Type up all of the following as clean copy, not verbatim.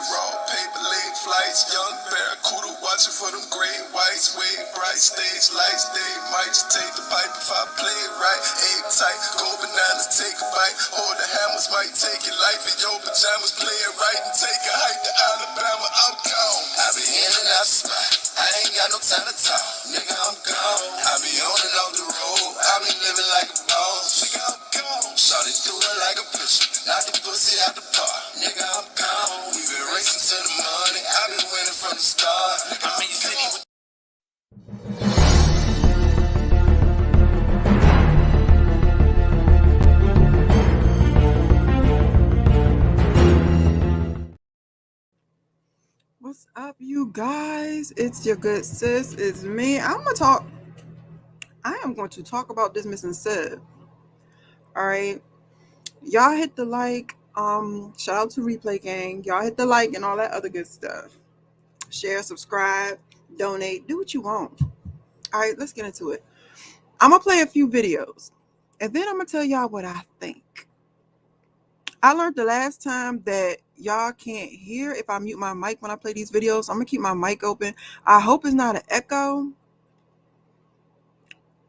raw paper leg flights. Young barracuda watching for them great whites. Way bright stage lights. They might just take the pipe if I play it right. Egg tight, go bananas, take a bite. Or the hammers might take your life in your pajamas. Play it right and take a hike to Alabama. I'm gone. I be in and out the spot. I ain't got no time to talk. Nigga, I'm gone. I be on and off the road. I be living like a boss. Nigga, I'm gone. Shawty do it like a pistol. Knock the pussy out the park. Nigga, I'm gone. We been racing to the money. I been winning from the start. Nigga, I'm gone. What's up, you guys? It's your good sis. It's me. I am going to talk about this Missing Sub. All right. Y'all hit the like. Shout out to Replay Gang. Y'all hit the like and all that other good stuff. Share, subscribe, donate, do what you want. All right, let's get into it. I'm gonna play a few videos and then I'm gonna tell y'all what I think. I learned the last time that y'all can't hear if I mute my mic when I play these videos. I'm gonna keep my mic open. I hope it's not an echo.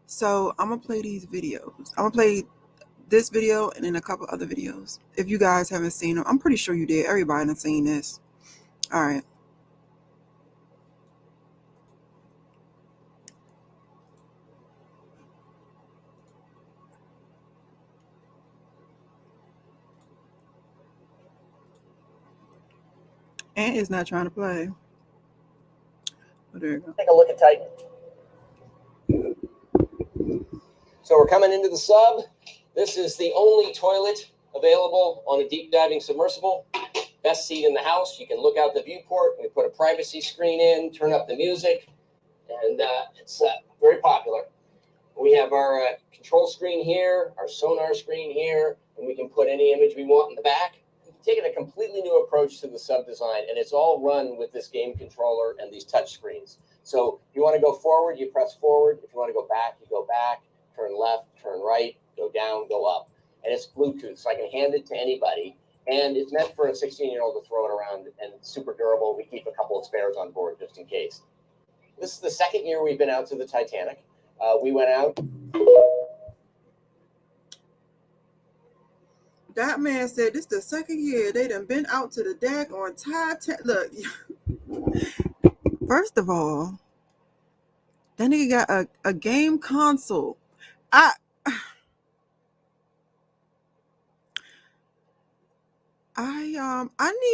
So I'm gonna play these videos. I'm gonna play this video and then a couple other videos. If you guys haven't seen them, I'm pretty sure you did. Everybody has seen this. All right. And it's not trying to play. Oh, there you go. Take a look at Titan. So we're coming into the sub. This is the only toilet available on a deep diving submersible. Best seat in the house. You can look out the viewport. We put a privacy screen in, turn up the music, and it's very popular. We have our control screen here, our sonar screen here, and we can put any image we want in the back. We've taken a completely new approach to the sub design, and it's all run with this game controller and these touch screens. So if you want to go forward, you press forward. If you want to go back, you go back. Turn left, turn right, go down, go up. And it's Bluetooth, so I can hand it to anybody. And it's meant for a 16-year-old to throw it around, and it's super durable. We keep a couple of spares on board just in case. This is the second year we've been out to the Titanic. We went out. That man said this the second year they done been out to the daggone Titanic. Look, first of all, that nigga got a game console. I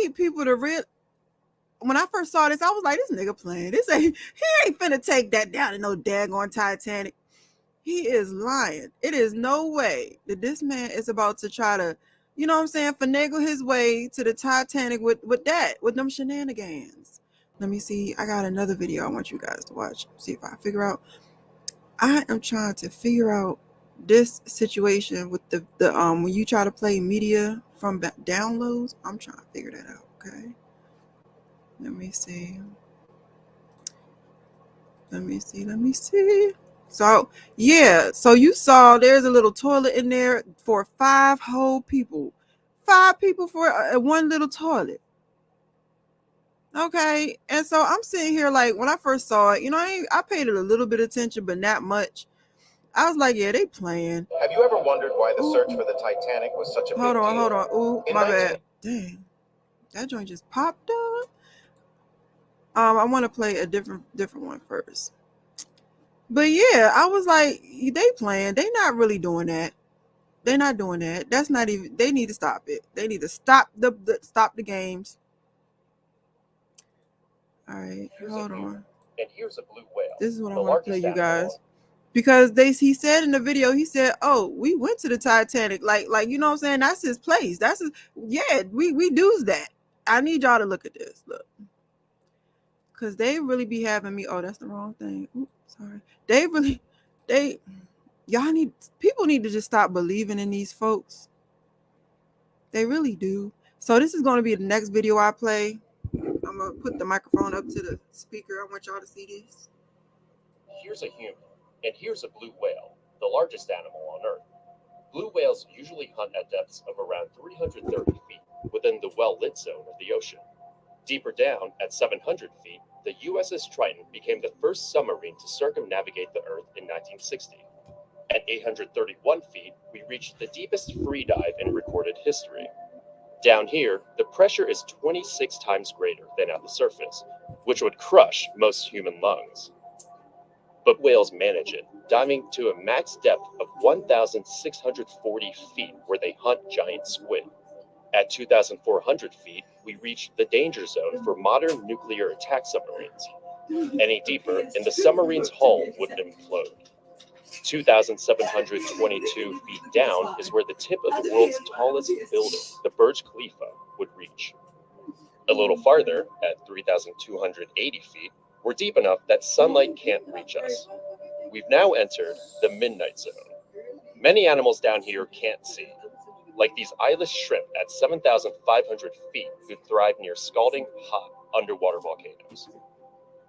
need people to read. When I first saw this, I was like, this nigga playing. He ain't finna take that down in no daggone Titanic. He is lying. It is no way that this man is about to try to, you know what I'm saying, finagle his way to the Titanic with them shenanigans. Let me see. I got another video I want you guys to watch. See if I figure out. I am trying to figure out this situation with the when you try to play media from downloads. I'm trying to figure that out. Okay. Let me see. So yeah, so you saw there's a little toilet in there for 5 whole people. 5 people for one little toilet. Okay, and so I'm sitting here like when I first saw it, you know, I paid it a little bit of attention, but not much. I was like, yeah, they playing. Have you ever wondered why the search for the Titanic was such a big deal? Hold on. Ooh, my bad. Dang, that joint just popped up. I want to play a different one first. But yeah, I was like, they playing. They not really doing that. They're not doing that. That's not even. They need to stop it. They need to stop the games. All right, hold on. And here's a blue whale. This is what I want to play, you guys, because he said in the video, he said, "Oh, we went to the Titanic, like you know what I'm saying? That's his place. That's his. Yeah, we do that. I need y'all to look at this. Look, because they really be having me. Oh, that's the wrong thing. Oops, sorry. People need to just stop believing in these folks. They really do. So this is going to be the next video I play. I'm going to put the microphone up to the speaker. I want y'all to see this. Here's a human, and here's a blue whale, the largest animal on Earth. Blue whales usually hunt at depths of around 330 feet within the well-lit zone of the ocean. Deeper down, at 700 feet, the USS Triton became the first submarine to circumnavigate the Earth in 1960. At 831 feet, we reached the deepest free dive in recorded history. Down here, the pressure is 26 times greater than at the surface, which would crush most human lungs. But whales manage it, diving to a max depth of 1,640 feet where they hunt giant squid. At 2,400 feet, we reach the danger zone for modern nuclear attack submarines. Any deeper, and the submarine's hull would implode. 2,722 feet down is where the tip of the world's tallest building, the Burj Khalifa, would reach. A little farther, at 3,280 feet, we're deep enough that sunlight can't reach us. We've now entered the midnight zone. Many animals down here can't see, like these eyeless shrimp at 7,500 feet who thrive near scalding hot underwater volcanoes.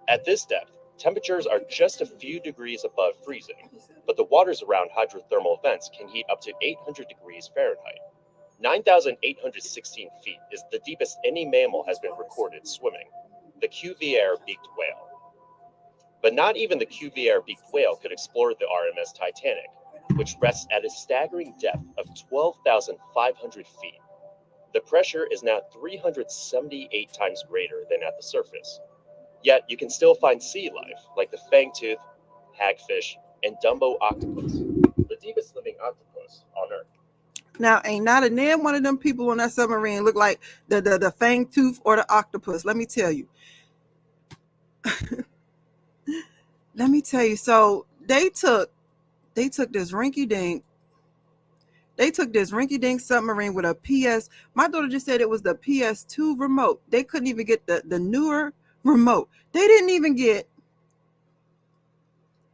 At this depth, temperatures are just a few degrees above freezing, but the waters around hydrothermal vents can heat up to 800 degrees Fahrenheit. 9,816 feet is the deepest any mammal has been recorded swimming, the Cuvier-beaked whale. But not even the Cuvier-beaked whale could explore the RMS Titanic, which rests at a staggering depth of 12,500 feet. The pressure is now 378 times greater than at the surface. Yet you can still find sea life, like the fangtooth, hagfish, and Dumbo octopus, the deepest living octopus on Earth. Now, ain't not a damn one of them people on that submarine look like the fangtooth or the octopus. Let me tell you. Let me tell you. So they took this rinky-dink submarine with a PS. My daughter just said it was the PS2 remote. They couldn't even get the newer remote. They didn't even get.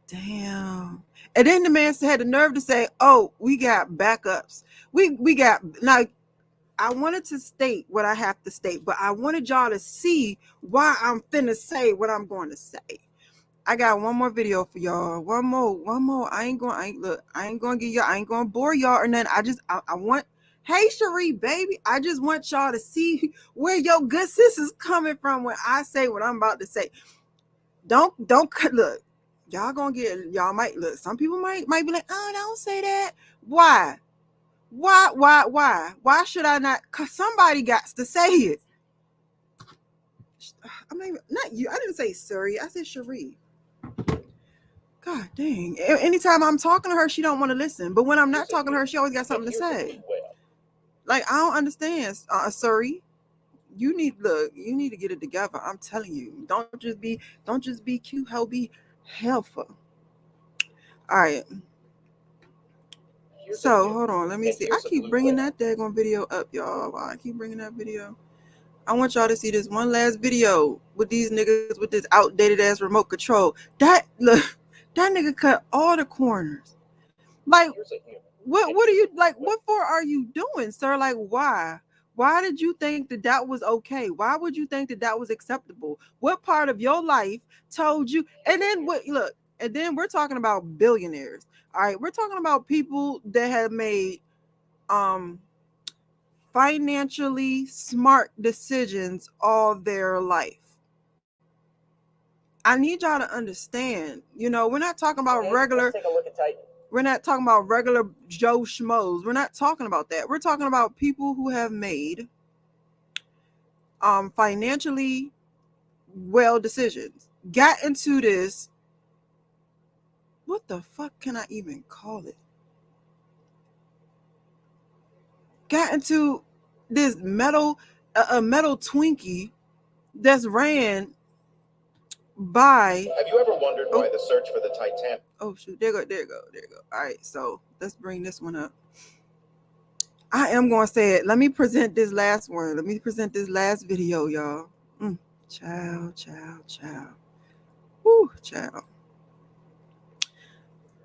Damn. And then the man had the nerve to say, "Oh, we got backups. We got." Now, I wanted to state what I have to state, but I wanted y'all to see why I'm finna say what I'm going to say. I got one more video for y'all. One more. I ain't gonna give y'all. I ain't gonna bore y'all or nothing. I want. Hey, Cherie, baby. I just want y'all to see where your good sis is coming from when I say what I'm about to say. Don't look. Y'all might look. Some people might be like, oh, don't say that. Why? Why should I not? Cause somebody got to say it. I mean, not you. I didn't say Suri. I said Cherie. God dang. Anytime I'm talking to her, she don't want to listen. But when I'm not talking to her, she always got something to say. Like, I don't understand, Suri. You need to get it together. I'm telling you. Don't just be cute, hell, be helpful. All right. So hold on, let me see. I keep bringing that daggone video up, y'all. Wow, I keep bringing that video. I want y'all to see this one last video with these niggas with this outdated ass remote control. That nigga cut all the corners. Like, what are you like? What for are you doing, sir? Like, why? Why did you think that was okay? Why would you think that was acceptable? What part of your life told you? And then look, and then we're talking about billionaires. All right, we're talking about people that have made financially smart decisions all their life. I need y'all to understand, we're not talking about regular. Let's take a look at Titan. We're not talking about regular Joe Schmoes. We're not talking about that. We're talking about people who have made financially well decisions. Got into this. What the fuck can I even call it? Got into this metal Twinkie that's ran by. Have you ever wondered why the search for the Titanic? Oh shoot! There you go. All right, so let's bring this one up. I am gonna say it. Let me present this last one. Let me present this last video, y'all. Child. Woo, child.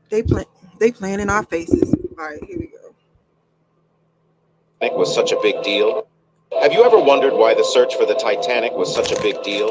They playing in our faces. All right, here we go. It was such a big deal. Have you ever wondered why the search for the Titanic was such a big deal?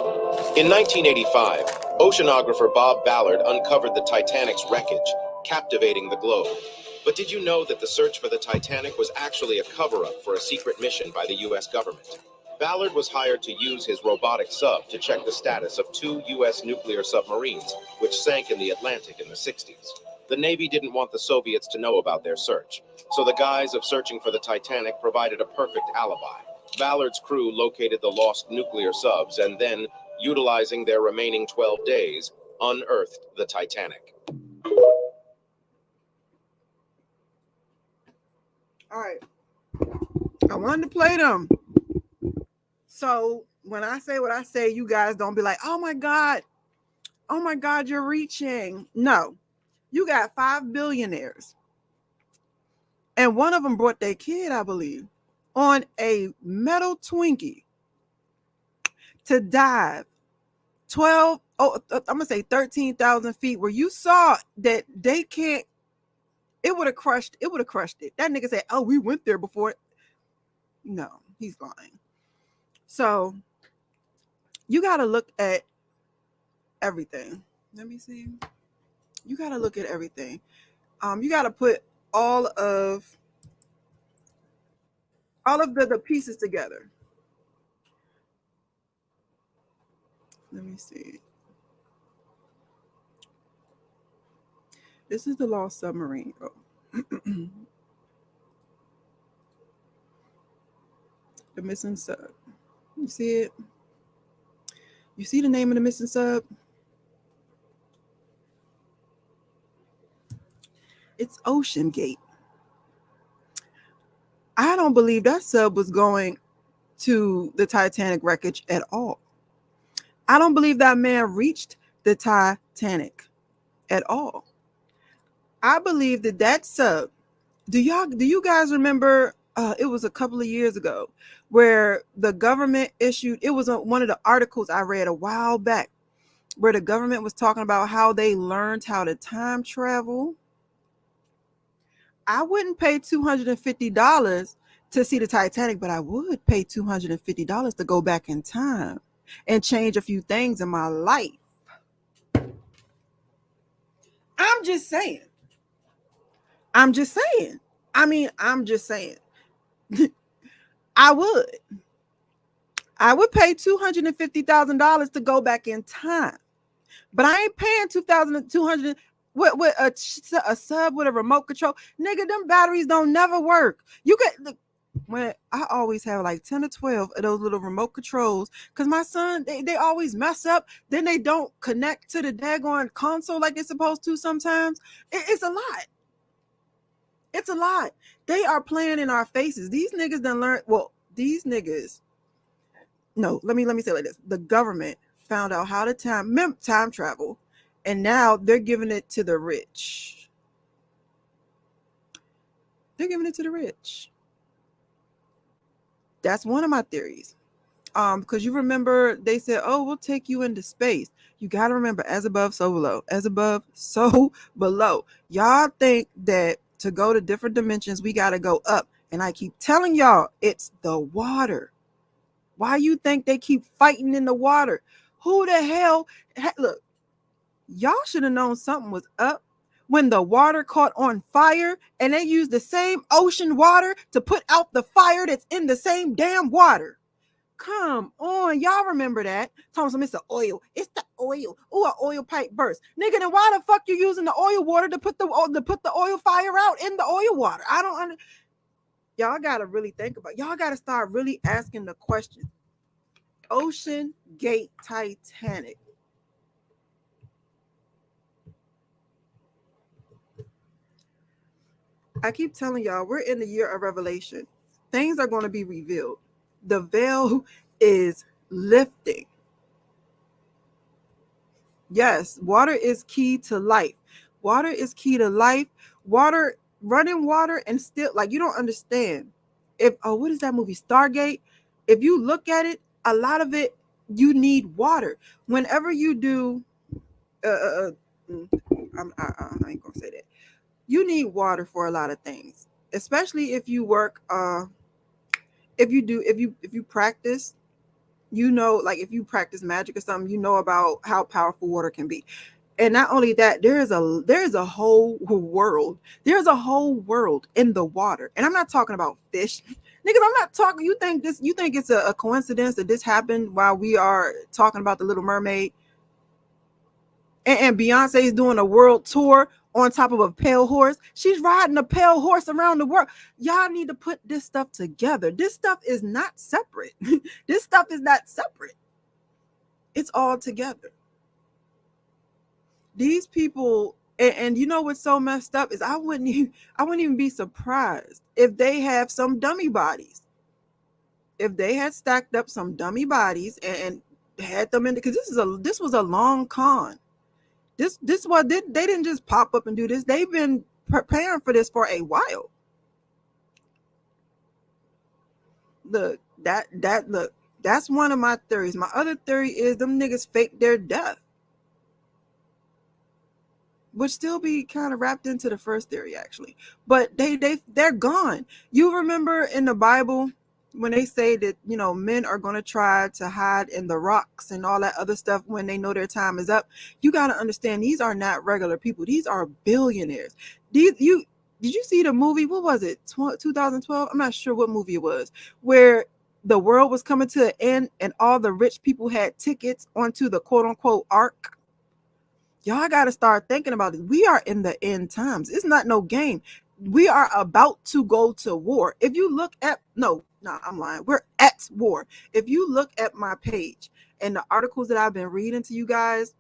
In 1985, oceanographer Bob Ballard uncovered the Titanic's wreckage, captivating the globe. But did you know that the search for the Titanic was actually a cover-up for a secret mission by the U.S. government? Ballard was hired to use his robotic sub to check the status of 2 U.S. nuclear submarines, which sank in the Atlantic in the 60s. The Navy didn't want the Soviets to know about their search, so the guise of searching for the Titanic provided a perfect alibi. Ballard's crew located the lost nuclear subs and then, utilizing their remaining 12 days, unearthed the Titanic. All right. I wanted to play them. So when I say what I say, you guys don't be like, oh my God, you're reaching. No, you got 5 billionaires. And one of them brought their kid, I believe, on a metal Twinkie to dive 13,000 feet, where you saw that they can't, it would have crushed it. That nigga said, oh, we went there before. No, he's lying. So you got to look at everything. Let me see. You got to look at everything. You got to put all of the pieces together. Let me see. This is the lost submarine. Oh. The missing sub. You see it? You see the name of the missing sub? It's Ocean Gate. I don't believe that sub was going to the Titanic wreckage at all. I don't believe that man reached the Titanic at all. I believe that sub. Do you guys remember? It was a couple of years ago where the government issued. It was one of the articles I read a while back where the government was talking about how they learned how to time travel. I wouldn't pay $250 to see the Titanic, but I would pay $250 to go back in time and change a few things in my life. I'm just saying. I would pay $250,000 to go back in time, but I ain't paying $2,200 with a sub with a remote control. Nigga, them batteries don't never work. You get when I always have like 10 or 12 of those little remote controls because my son, they always mess up. Then they don't connect to the daggone console like they're supposed to sometimes. It's a lot. It's a lot. They are playing in our faces. These niggas done learn. Well, these niggas. No, let me say it like this. The government found out how to time travel, and now they're giving it to the rich. They're giving it to the rich. That's one of my theories. Because you remember they said, oh, we'll take you into space. You got to remember, as above, so below. As above, so below. Y'all think that to go to different dimensions, we got to go up. And I keep telling y'all, it's the water. Why you think they keep fighting in the water? Who the hell? Look, y'all should have known something was up when the water caught on fire and they used the same ocean water to put out the fire that's in the same damn water. Come on, y'all remember that? Thompson, it's the oil. It's the oil. Oh, an oil pipe burst. Nigga, then why the fuck you using the oil water to put the oil fire out in the oil water? I don't understand. Y'all got to really think about it. Y'all got to start really asking the question. Ocean Gate Titanic. I keep telling y'all, we're in the year of revelation. Things are going to be revealed. The veil is lifting. Yes, water is key to life. Water is key to life. Water, running water, and still, like, you don't understand. What is that movie, Stargate? If you look at it, a lot of it, you need water. Whenever you do, I ain't gonna say that. You need water for a lot of things, especially if you work. If you practice, you know, like if you practice magic or something, you know about how powerful water can be. And not only that, there is a whole world. There's a whole world in the water. And I'm not talking about fish. Niggas, I'm not talking. You think it's a coincidence that this happened while we are talking about the Little Mermaid? And Beyonce is doing a world tour on top of a pale horse. She's riding a pale horse around the world. Y'all need to put this stuff together. This stuff is not separate. This stuff is not separate. It's all together. These people, and you know what's so messed up is I wouldn't even be surprised if they have some dummy bodies. If they had stacked up some dummy bodies and had them in, because this was a long con. They didn't just pop up and do this. They've been preparing for this for a while. Look, that's one of my theories. My other theory is them niggas faked their death, which still be kind of wrapped into the first theory actually. But they're gone. You remember in the Bible when they say that, you know, men are going to try to hide in the rocks and all that other stuff when they know their time is up? You got to understand, these are not regular people. These are billionaires. Did you see the movie? What was it? 2012? I'm not sure what movie it was, where the world was coming to an end and all the rich people had tickets onto the quote unquote ark. Y'all got to start thinking about it. We are in the end times. It's not no game. We are about to go to war. If you look at, I'm lying. We're at war. If you look at my page and the articles that I've been reading to you guys,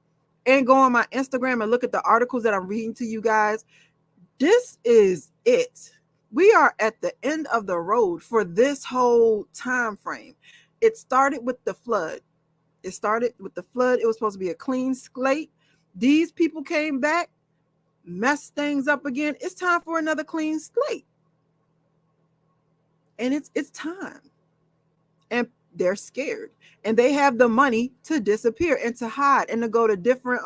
and go on my Instagram and look at the articles that I'm reading to you guys, this is it. We are at the end of the road for this whole time frame. It started with the flood. It was supposed to be a clean slate. These people came back, messed things up again. It's time for another clean slate. And it's time. And they're scared. And they have the money to disappear and to hide and to go to different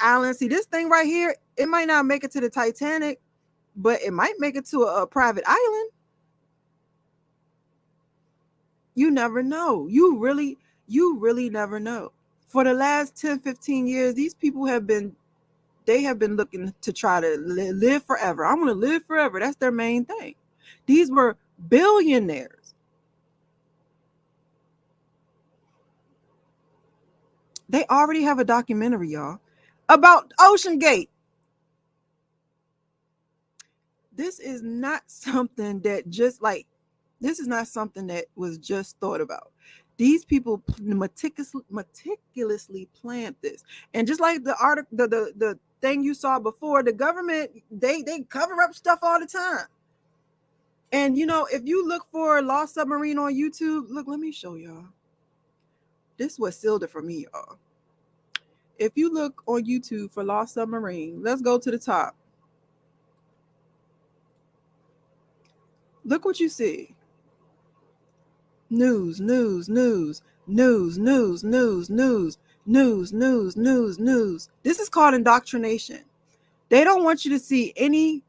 islands. See, this thing right here, it might not make it to the Titanic, but it might make it to a private island. You never know. You really never know. For the last 10, 15 years, these people have been looking to try to live forever. I want to live forever. That's their main thing. These were billionaires. They already have a documentary, y'all, about Ocean Gate. This is not something that was just thought about. These people meticulously planned this. And just like the article, the thing you saw before, the government, they cover up stuff all the time. And you know, if you look for Lost Submarine on YouTube, look, let me show y'all. This is what sealed it for me, y'all. If you look on YouTube for Lost Submarine, let's go to the top. Look what you see. News. This is called indoctrination. They don't want you to see any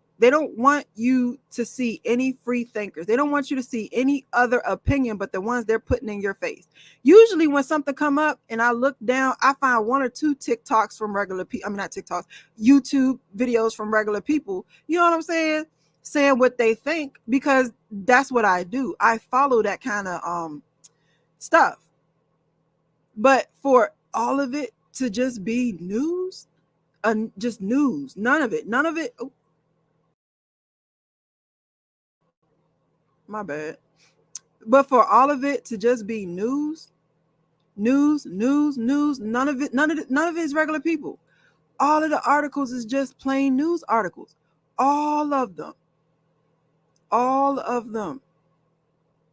free thinkers. They don't want you to see any other opinion but the ones they're putting in your face. Usually when something come up and I look down, I find one or two TikToks from regular people. I mean, not TikToks, YouTube videos from regular people. You know what I'm saying? Saying what they think, because that's what I do. I follow that kind of stuff. But for all of it to just be news, just news, none of it. Oh, my bad. But for all of it to just be news, none of it is regular people. All of the articles is just plain news articles. All of them.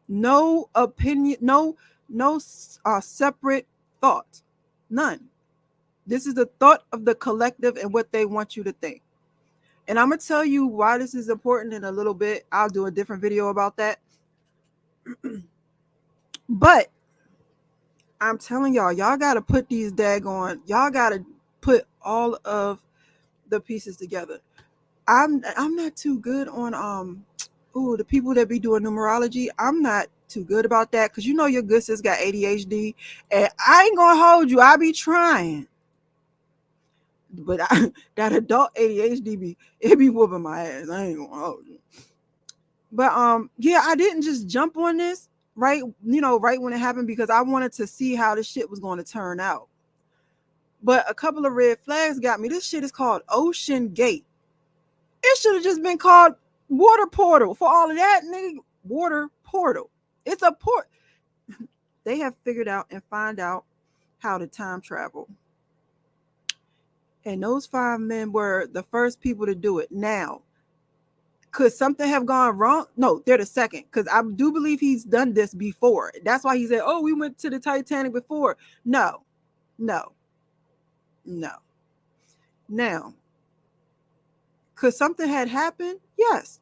No opinion, no separate thought. None. This is the thought of the collective and what they want you to think. And I'm going to tell you why this is important in a little bit. I'll do a different video about that. But I'm telling y'all got to put these y'all got to put all of the pieces together. I'm not too good on the people that be doing numerology. I'm not too good about that, because you know your good sis got ADHD, and I ain't gonna hold you. I be trying, but that adult ADHD be whooping my ass. I ain't gonna hold you. But yeah, I didn't just jump on this right when it happened, because I wanted to see how this shit was going to turn out. But a couple of red flags got me. This shit is called Ocean Gate. It should have just been called Water Portal. For all of that, nigga, Water Portal. It's a port. They have figured out and find out how to time travel. And those 5 men were the first people to do it. Now, could something have gone wrong? No, they're the second, because I do believe he's done this before. That's why he said, oh, we went to the Titanic before. No. Now, could something had happened? Yes.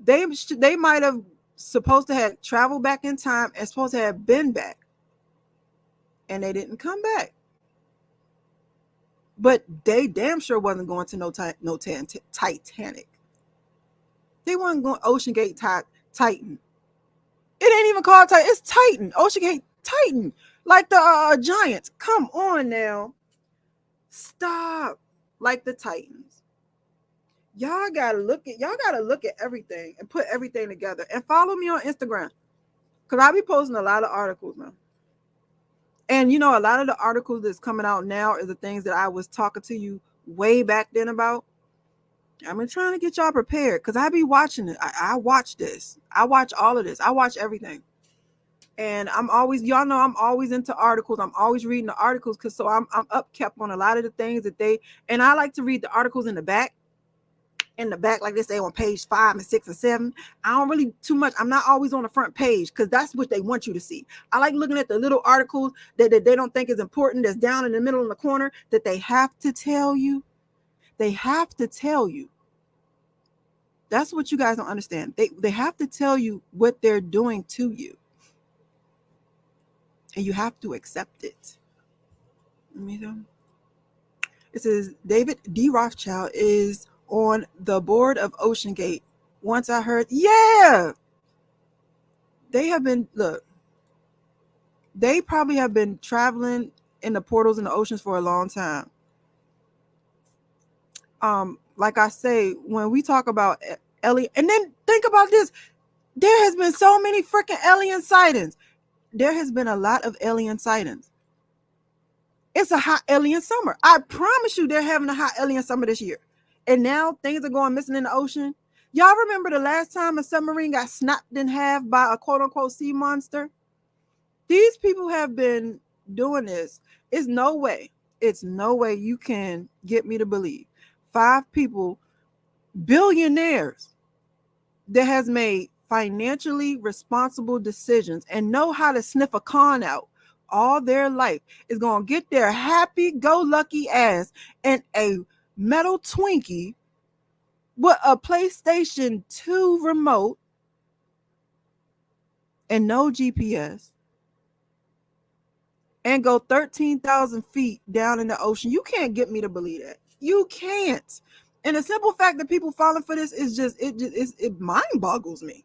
They might have supposed to have traveled back in time and supposed to have been back. And they didn't come back. But they damn sure wasn't going to no Titanic. They weren't going Ocean Gate Titan. It ain't even called Titan. It's Titan. Ocean Gate Titan. Like the Giants. Come on now. Stop. Like the Titans. Y'all gotta look at everything and put everything together. And follow me on Instagram, because I'll be posting a lot of articles now. And a lot of the articles that's coming out now is the things that I was talking to you way back then about. I've been trying to get y'all prepared, because I be watching it. I watch this. I watch all of this. I watch everything. And y'all know I'm always into articles. I'm always reading the articles, because so I'm upkept on a lot of the things that and I like to read the articles in the back, like they say on page 5 and 6 and 7. I don't really too much. I'm not always on the front page, because that's what they want you to see. I like looking at the little articles that they don't think is important, that's down in the middle in the corner, that they have to tell you. They have to tell you. That's what you guys don't understand. They have to tell you what they're doing to you. And you have to accept it. It says David D. Rothschild is on the board of Ocean Gate. Once I heard, yeah, they probably have been traveling in the portals in the oceans for a long time. Like I say, when we talk about alien, and then think about this, there has been so many freaking alien sightings. There has been a lot of alien sightings. It's a hot alien summer. I promise you, they're having a hot alien summer this year. And now things are going missing in the ocean. Y'all remember the last time a submarine got snapped in half by a quote unquote sea monster? These people have been doing this. It's no way you can get me to believe 5 people, billionaires, that has made financially responsible decisions and know how to sniff a con out all their life is going to get their happy-go-lucky ass in a metal Twinkie with a PlayStation 2 remote and no GPS and go 13,000 feet down in the ocean. You can't get me to believe that. You can't. And the simple fact that people falling for this is it mind boggles me.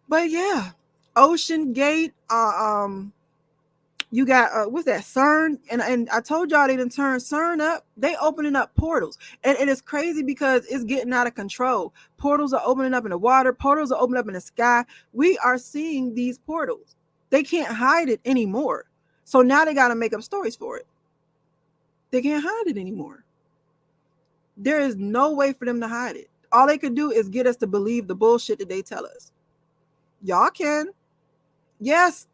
But yeah, Ocean Gate, you got what's that, CERN, and I told y'all they done turned CERN up. They opening up portals, and it's crazy because it's getting out of control. Portals are opening up in the water. Portals are opening up in the sky. We are seeing these portals. They can't hide it anymore. So now they got to make up stories for it. They can't hide it anymore. There is no way for them to hide it. All they could do is get us to believe the bullshit that they tell us. Y'all can. Yes,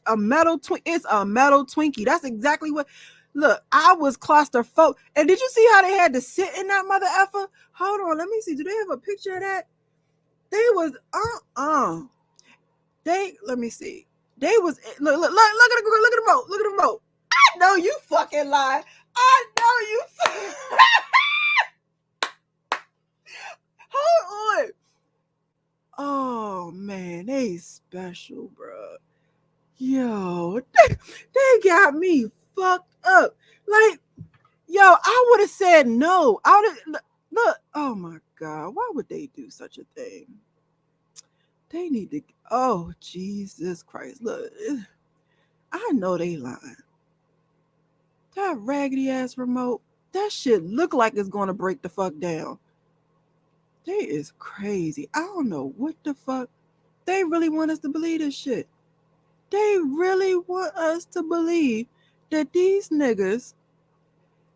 a metal it's a metal Twinkie. That's exactly what. Look, I was claustrophobic. And did you see how they had to sit in that mother effer? Hold on, let me see. Do they have a picture of that? They was let me see. They was look at the remote. Look at the remote. I know you fucking lie. I know you. Hold on. Oh man, they special, bro. Yo, they got me fucked up. Like, yo, I would have said no. I would have look. Oh my god, why would they do such a thing? They need to. Oh Jesus Christ! Look, I know they lying. That raggedy ass remote. That shit look like it's gonna break the fuck down. They is crazy. I don't know what the fuck. They really want us to believe this shit. They really want us to believe that these niggas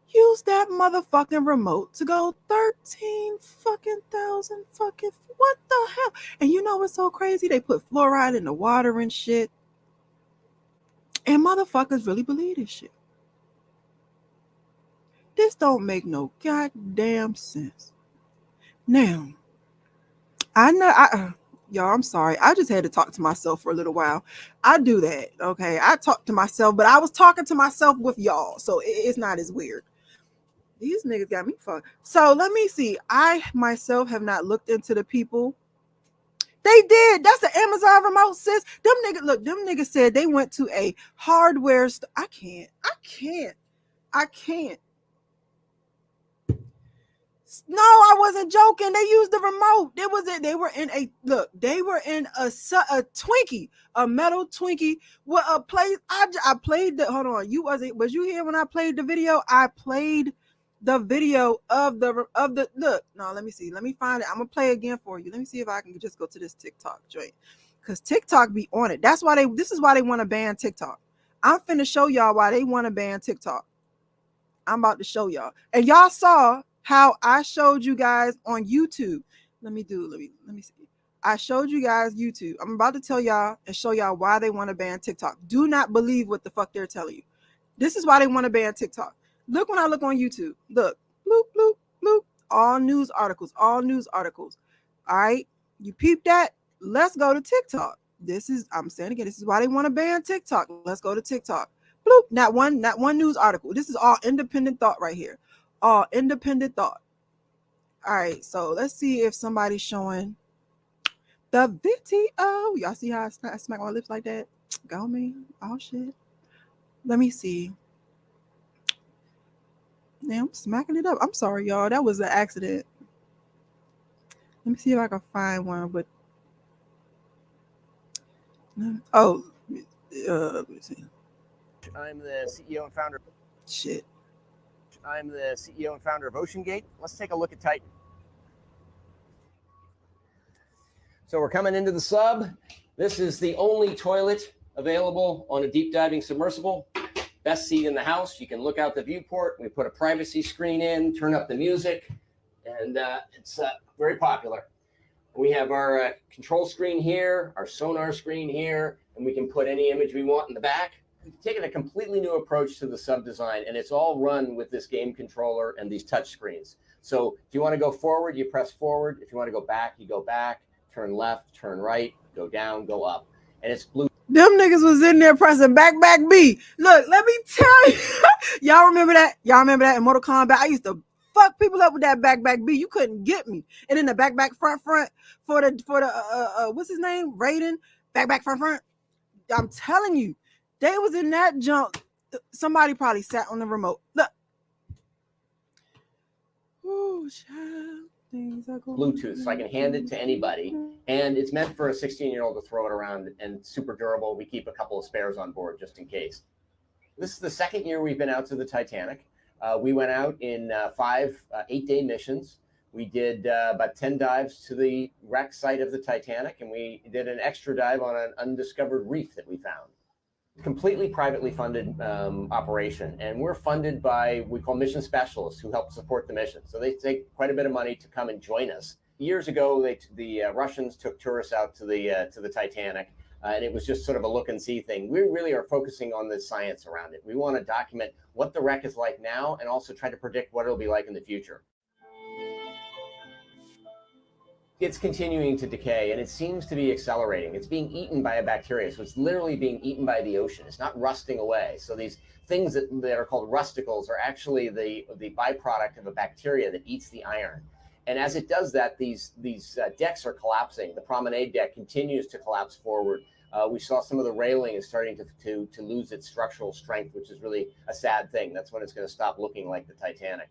use that motherfucking remote to go 13 fucking thousand fucking, what the hell? And you know what's so crazy? They put fluoride in the water and shit. And motherfuckers really believe this shit. This don't make no goddamn sense. Now, I know y'all, I'm sorry. I just had to talk to myself for a little while. I do that, okay? I talk to myself, but I was talking to myself with y'all, so it's not as weird. These niggas got me fucked. So let me see. I myself have not looked into the people. They did. That's the Amazon remote, sis. Them niggas said they went to a hardware store. I can't. No, I wasn't joking. They used the remote. They were in a Twinkie, a metal Twinkie with a play. I played the, hold on. Was you here when I played the video? I played the video of the look. No, let me see. Let me find it. I'm gonna play again for you. Let me see if I can just go to this TikTok joint. Cause TikTok be on it. This is why they want to ban TikTok. I'm finna show y'all why they want to ban TikTok. I'm about to show y'all. And y'all saw how I showed you guys on YouTube. Let me see. I showed you guys YouTube. I'm about to tell y'all and show y'all why they want to ban TikTok. Do not believe what the fuck they're telling you. This is why they want to ban TikTok. Look when I look on YouTube. Look, bloop, bloop, bloop. All news articles. All right. You peep that? Let's go to TikTok. I'm saying again, this is why they want to ban TikTok. Let's go to TikTok. Bloop. Not one news article. This is all independent thought right here. All independent thought. All right, so let's see if somebody's showing the video. Y'all see how I smack my lips like that? Go me. Oh shit. Let me see. Yeah, I'm smacking it up. I'm sorry, y'all. That was an accident. Let me see if I can find one. But let me see. I'm the CEO and founder. Shit. I'm the CEO and founder of OceanGate. Let's take a look at Titan. So we're coming into the sub. This is the only toilet available on a deep diving submersible. Best seat in the house. You can look out the viewport. We put a privacy screen in, turn up the music, and it's very popular. We have our control screen here, our sonar screen here, and we can put any image we want in the back. We've taken a completely new approach to the sub design, and it's all run with this game controller and these touch screens. So if you want to go forward, you press forward. If you want to go back, you go back. Turn left, turn right, go down, go up. And it's blue. Them niggas was in there pressing back B. Look, let me tell you. Y'all remember that? In Mortal Kombat? I used to fuck people up with that back B. You couldn't get me. And then the back front for the what's his name? Raiden. Back front. I'm telling you, they was in that jump. Somebody probably sat on the remote. Look. Ooh, child. Bluetooth, so I can hand it to anybody. And it's meant for a 16-year-old to throw it around, and super durable. We keep a couple of spares on board just in case. This is the second year we've been out to the Titanic. We went out in 5 8-day missions. We did about 10 dives to the wreck site of the Titanic, and we did an extra dive on an undiscovered reef that we found. Completely privately funded operation, and we're funded by, we call mission specialists, who help support the mission. So they take quite a bit of money to come and join us. Years ago, the Russians took tourists out to the Titanic, and it was just sort of a look and see thing. We really are focusing on the science around it. We want to document what the wreck is like now, and also try to predict what it'll be like in the future. It's continuing to decay, and it seems to be accelerating. It's being eaten by a bacteria, so it's literally being eaten by the ocean. It's not rusting away. So these things that are called rusticles are actually the byproduct of a bacteria that eats the iron. And as it does that, these decks are collapsing. The promenade deck continues to collapse forward. We saw some of the railing is starting to lose its structural strength, which is really a sad thing. That's when it's going to stop looking like the Titanic.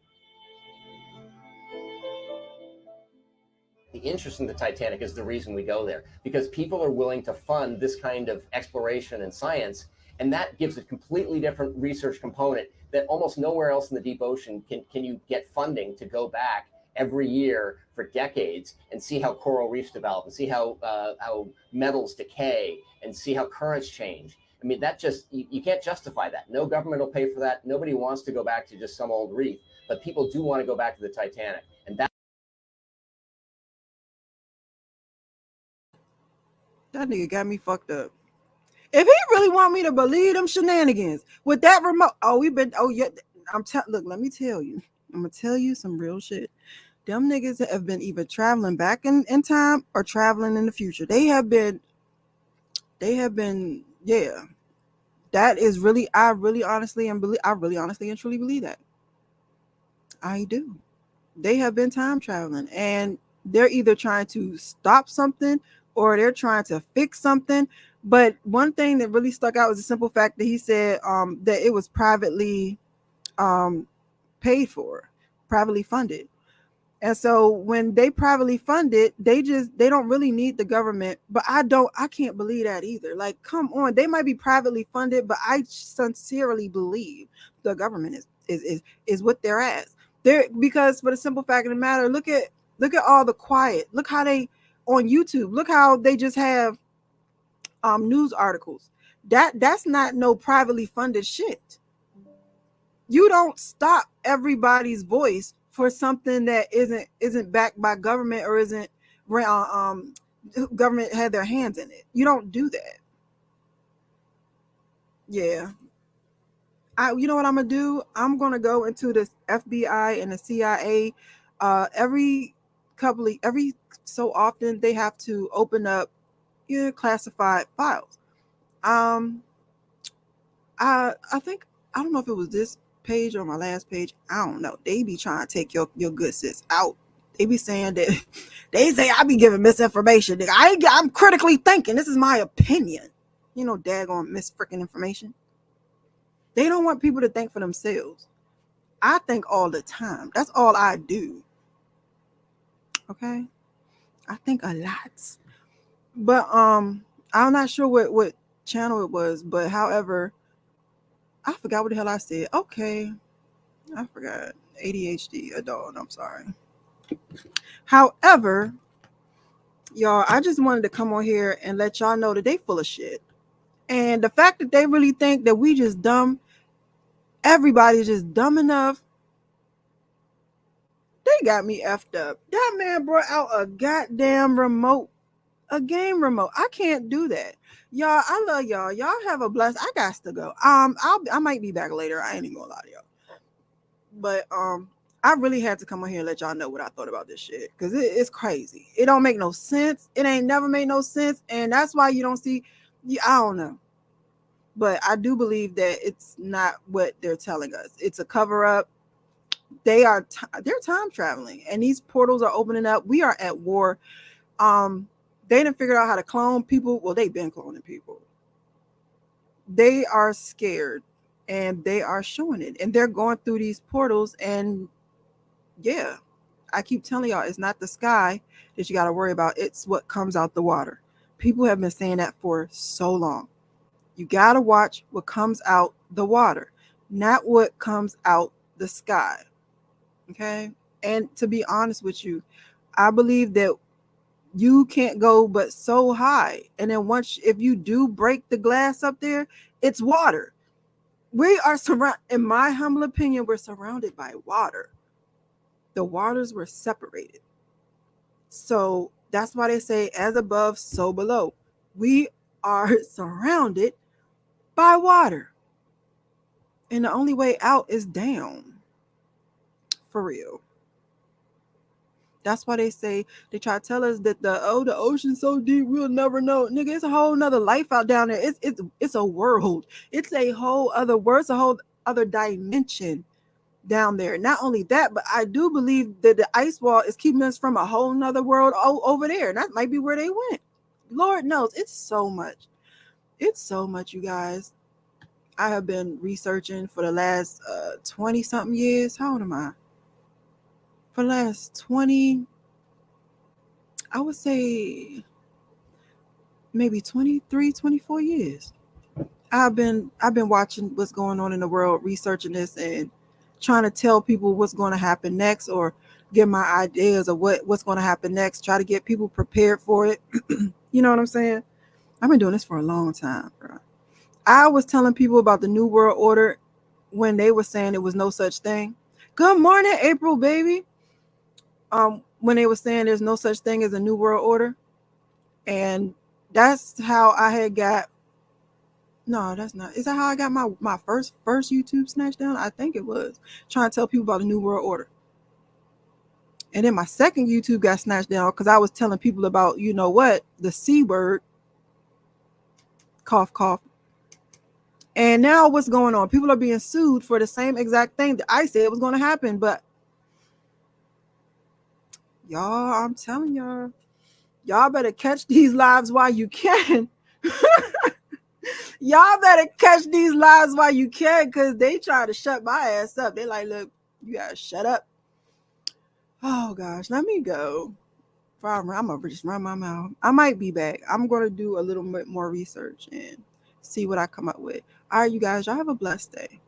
The interest in the Titanic is the reason we go there, because people are willing to fund this kind of exploration and science, and that gives a completely different research component that almost nowhere else in the deep ocean can you get funding to go back every year for decades and see how coral reefs develop and see how metals decay and see how currents change. I mean, that just, you can't justify that. No government will pay for that. Nobody wants to go back to just some old reef, but people do want to go back to the Titanic. And that nigga got me fucked up. If he really want me to believe them shenanigans with that remote, look, let me tell you. I'm gonna tell you some real shit. Them niggas have been either traveling back in time or traveling in the future. They have been, yeah. That is really, I really honestly and truly believe that. I do. They have been time traveling, and they're either trying to stop something or they're trying to fix something. But one thing that really stuck out was the simple fact that he said that it was privately paid for, privately funded. And so when they privately fund it, they don't really need the government. But I can't believe that either. Like, come on, they might be privately funded, but I sincerely believe the government is what they're as. Because for the simple fact of the matter, look at all the quiet. Look how they on YouTube. Look how they just have news articles. That's not no privately funded shit. You don't stop everybody's voice for something that isn't backed by government or isn't government had their hands in it. You don't do that. Yeah. You know what I'm gonna do? I'm gonna go into this FBI and the CIA. Every so often they have to open up classified files. I think, I don't know if it was this page or my last page. I don't know. They be trying to take your good sis out. They be saying that they say I be giving misinformation. I'm critically thinking. This is my opinion. Daggone misfreaking information. They don't want people to think for themselves. I think all the time. That's all I do. Okay? I think a lot. But I'm not sure what channel it was, but however, I forgot what the hell I said. Okay. I forgot. ADHD adult. I'm sorry. However, y'all, I just wanted to come on here and let y'all know that they full of shit. And the fact that they really think that we just dumb, everybody's just dumb enough, they got me effed up. That man brought out a goddamn remote, a game remote. I can't do that. Y'all, I love y'all. Y'all have a blessed. I got to go. I might be back later. I ain't even gonna lie to y'all. But I really had to come on here and let y'all know what I thought about this shit, because it's crazy. It don't make no sense. It ain't never made no sense, and that's why you don't see. I don't know, but I do believe that it's not what they're telling us. It's a cover up. They're time traveling, and these portals are opening up. We are at war. They didn't figure out how to clone people. Well, they've been cloning people. They are scared. And they are showing it, and they're going through these portals. And yeah, I keep telling y'all, it's not the sky that you got to worry about. It's what comes out the water. People have been saying that for so long. You got to watch what comes out the water, not what comes out the sky. Okay. And to be honest with you, I believe that you can't go but so high. And then if you do break the glass up there, it's water. We are surrounded, in my humble opinion, we're surrounded by water. The waters were separated. So that's why they say, as above, so below. We are surrounded by water. And the only way out is down. For real. That's why they say, they try to tell us that the ocean's so deep, we'll never know. Nigga, it's a whole nother life out down there. It's a world. It's a whole other world. It's a whole other dimension down there. Not only that, but I do believe that the ice wall is keeping us from a whole nother world over there. And that might be where they went. Lord knows. It's so much. It's so much, you guys. I have been researching for the last 20 something years. How old am I? For the last 20, I would say maybe 23, 24 years. I've been watching what's going on in the world, researching this and trying to tell people what's going to happen next, or give my ideas of what's going to happen next, try to get people prepared for it. You know what I'm saying? I've been doing this for a long time, bro. I was telling people about the New World Order when they were saying it was no such thing. Good morning, April, baby. When they were saying there's no such thing as a New World Order. And that's how I had got. No, that's not. Is that how I got my first YouTube snatched down? I think it was. Trying to tell people about the New World Order. And then my second YouTube got snatched down because I was telling people about, you know what, the C word. Cough, cough. And now what's going on? People are being sued for the same exact thing that I said was going to happen. But y'all, I'm telling y'all better catch these lives while you can. Y'all better catch these lives while you can, because they try to shut my ass up. They like, look, you gotta shut up. Oh gosh, let me go. I'm gonna just run my mouth. I might be back. I'm gonna do a little bit more research and see what I come up with. All right, you guys, y'all have a blessed day.